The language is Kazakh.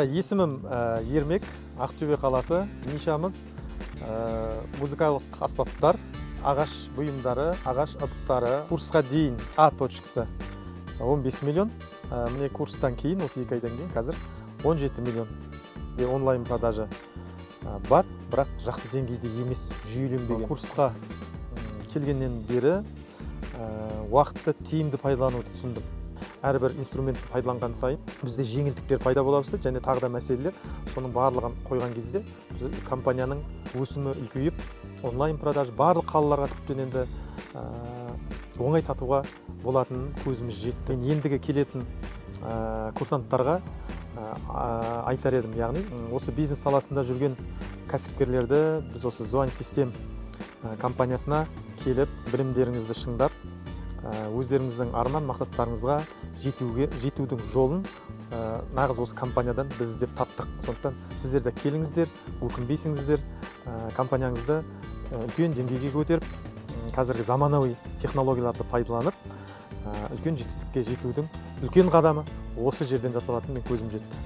Есімім Ермек, Ақтөбе қаласы. Нишамыз музыкалық аспаптар, ағаш бұйымдары, ағаш ыдыстары. Курсқа дейін А точкасы 15 миллион. Міне курстан кейін, осы 2 айдан кейін қазір 17 миллион. Онлайн продажа бар, бірақ жақсы деңгейде емес, жүйеленбеген. Курсқа келгеннен бері уақытты тиімді пайдалануды түсіндім. Әрбір инструментті пайдаланған сайын бізде жеңілдіктер пайда бола бастады, және тағы да мәселелер. Соның барлығын қойған кезде компанияның өсімі үлкейіп, онлайн продаж барлық қалаларға тіптен енді оңай сатуға болатынын көзіміз жетті. Ендігі келетін курсанттарға айтар едім, яғни осы бизнес саласында жүрген кәсіпкерлерді біз осы Звань Систем компаниясына келіп, білімдеріңізді шыңдап, өздеріңіздің арман мақсаттарыңызға жетудің жолын нағыз осы компаниядан біз іздеп таптық. Сондықтан сіздер де келіңіздер, өкінбейсіңіздер, компанияңызды үлкен деңгейге көтеріп, қазіргі заманауи технологияларды пайдаланып, үлкен жетістікке жетудің үлкен қадамы осы жерден жасалатынын мен көзім жетті.